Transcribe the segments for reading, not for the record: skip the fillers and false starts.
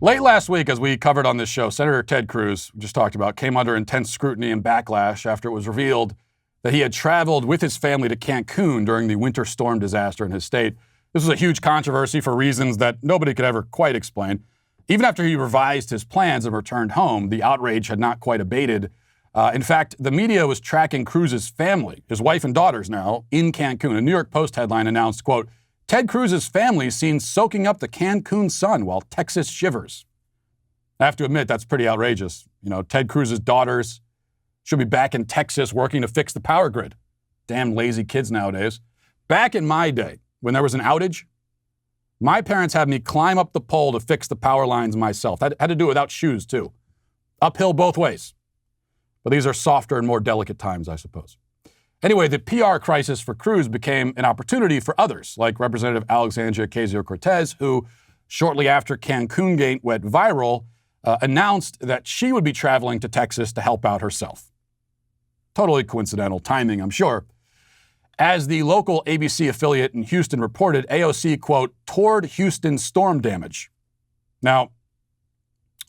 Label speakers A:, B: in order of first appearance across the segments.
A: Late last week, as we covered on this show, Senator Ted Cruz, we just talked about, came under intense scrutiny and backlash after it was revealed that he had traveled with his family to Cancun during the winter storm disaster in his state. This was a huge controversy for reasons that nobody could ever quite explain. Even after he revised his plans and returned home, the outrage had not quite abated. In fact, the media was tracking Cruz's family, his wife and daughters now, in Cancun. A New York Post headline announced, quote, Ted Cruz's family seen soaking up the Cancun sun while Texas shivers. I have to admit, that's pretty outrageous. You know, Ted Cruz's daughters should be back in Texas working to fix the power grid. Damn lazy kids nowadays. Back in my day, when there was an outage, my parents had me climb up the pole to fix the power lines myself. I had to do it without shoes, too. Uphill both ways. But these are softer and more delicate times, I suppose. Anyway, the PR crisis for Cruz became an opportunity for others, like Representative Alexandria Ocasio-Cortez, who, shortly after Cancun went viral, announced that she would be traveling to Texas to help out herself. Totally coincidental timing, I'm sure. As the local ABC affiliate in Houston reported, AOC, quote, toured Houston storm damage. Now,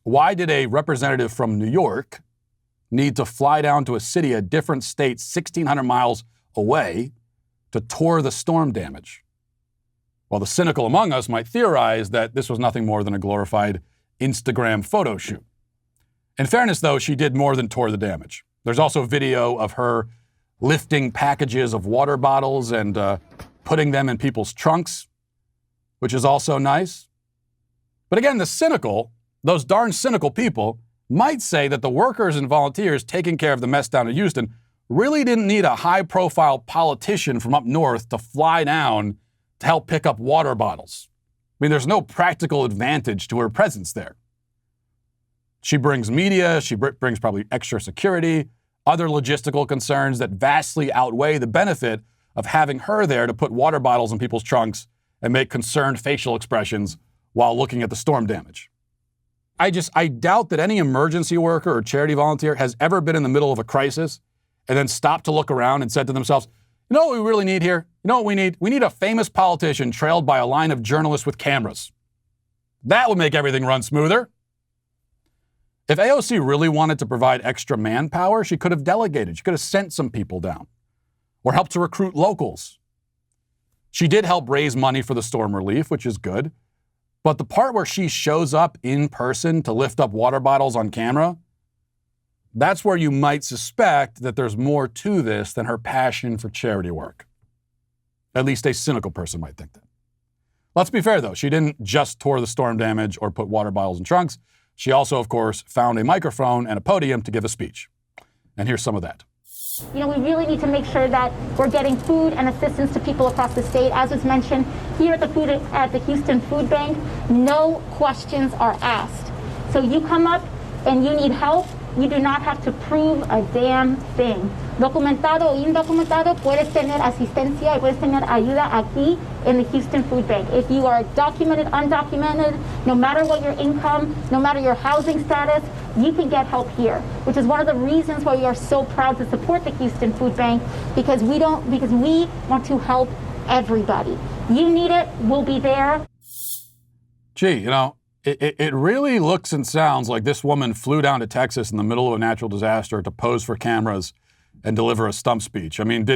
A: why did a representative from New York need to fly down to a city, a different state, 1,600 miles away to tour the storm damage? Well, the cynical among us might theorize that this was nothing more than a glorified Instagram photo shoot. In fairness, though, she did more than tour the damage. There's also video of her lifting packages of water bottles and putting them in people's trunks, which is also nice. But again, those darn cynical people, might say that the workers and volunteers taking care of the mess down in Houston really didn't need a high-profile politician from up north to fly down to help pick up water bottles. I mean, there's no practical advantage to her presence there. She brings media, she brings probably extra security, other logistical concerns that vastly outweigh the benefit of having her there to put water bottles in people's trunks and make concerned facial expressions while looking at the storm damage. I doubt that any emergency worker or charity volunteer has ever been in the middle of a crisis and then stopped to look around and said to themselves, you know what we really need here? You know what we need? We need a famous politician trailed by a line of journalists with cameras. That would make everything run smoother. If AOC really wanted to provide extra manpower, she could have delegated. She could have sent some people down or helped to recruit locals. She did help raise money for the storm relief, which is good. But the part where she shows up in person to lift up water bottles on camera, that's where you might suspect that there's more to this than her passion for charity work. At least a cynical person might think that. Let's be fair, though. She didn't just tour the storm damage or put water bottles in trunks. She also, of course, found a microphone and a podium to give a speech. And here's some of that.
B: You know, we really need to make sure that we're getting food and assistance to people across the state. As was mentioned, here at the Houston Food Bank, no questions are asked. So you come up and you need help, you do not have to prove a damn thing. Documentado o indocumentado, puedes tener asistencia y puedes tener ayuda aquí in the Houston Food Bank. If you are documented, undocumented, no matter what your income, no matter your housing status, you can get help here, which is one of the reasons why we are so proud to support the Houston Food Bank, because we want to help everybody. You need it, we'll be there.
A: Gee, you know, it really looks and sounds like this woman flew down to Texas in the middle of a natural disaster to pose for cameras and deliver a stump speech. I mean,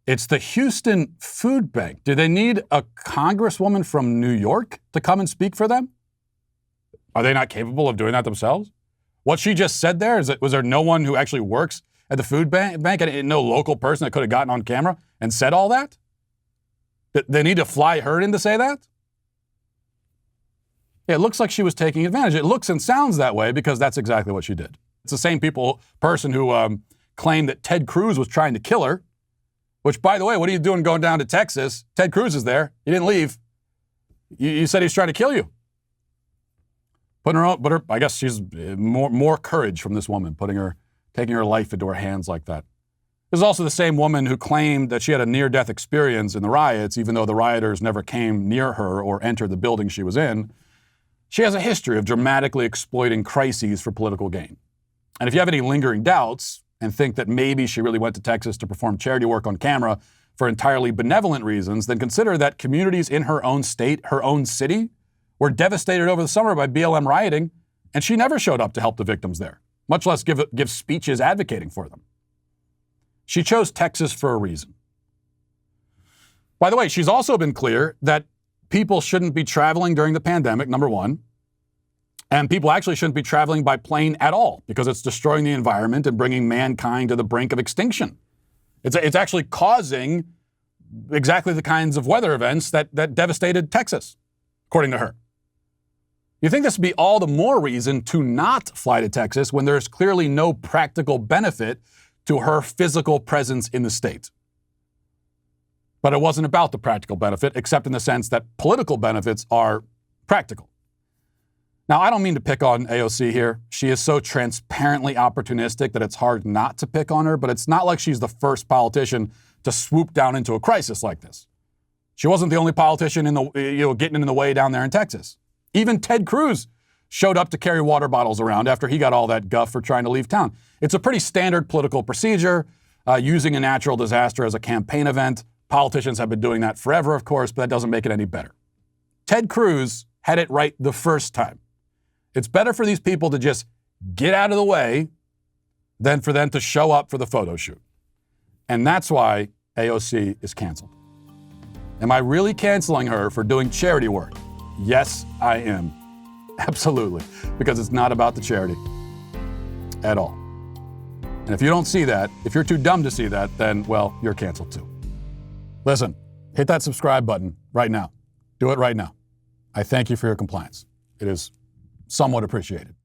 A: it's the Houston Food Bank. Do they need a congresswoman from New York to come and speak for them? Are they not capable of doing that themselves? What she just said there, was there no one who actually works at the food bank and no local person that could have gotten on camera and said all that? They need to fly her in to say that? It looks like she was taking advantage. It looks and sounds that way because that's exactly what she did. It's the same person who claimed that Ted Cruz was trying to kill her, which, by the way, what are you doing going down to Texas? Ted Cruz is there. He didn't leave. You said he was trying to kill you. I guess she's more courage from this woman, taking her life into her hands like that. This is also the same woman who claimed that she had a near-death experience in the riots, even though the rioters never came near her or entered the building she was in. She has a history of dramatically exploiting crises for political gain. And if you have any lingering doubts and think that maybe she really went to Texas to perform charity work on camera for entirely benevolent reasons, then consider that communities in her own state, her own city, were devastated over the summer by BLM rioting, and she never showed up to help the victims there, much less give speeches advocating for them. She chose Texas for a reason. By the way, she's also been clear that people shouldn't be traveling during the pandemic, number one, and people actually shouldn't be traveling by plane at all because it's destroying the environment and bringing mankind to the brink of extinction. It's actually causing exactly the kinds of weather events that devastated Texas, according to her. You think this would be all the more reason to not fly to Texas when there's clearly no practical benefit to her physical presence in the state. But it wasn't about the practical benefit, except in the sense that political benefits are practical. Now, I don't mean to pick on AOC here. She is so transparently opportunistic that it's hard not to pick on her, but it's not like she's the first politician to swoop down into a crisis like this. She wasn't the only politician getting in the way down there in Texas. Even Ted Cruz showed up to carry water bottles around after he got all that guff for trying to leave town. It's a pretty standard political procedure, using a natural disaster as a campaign event. Politicians have been doing that forever, of course, but that doesn't make it any better. Ted Cruz had it right the first time. It's better for these people to just get out of the way than for them to show up for the photo shoot. And that's why AOC is canceled. Am I really canceling her for doing charity work? Yes, I am. Absolutely. Because it's not about the charity at all. And if you don't see that, if you're too dumb to see that, then, well, you're canceled too. Listen, hit that subscribe button right now. Do it right now. I thank you for your compliance. It is somewhat appreciated.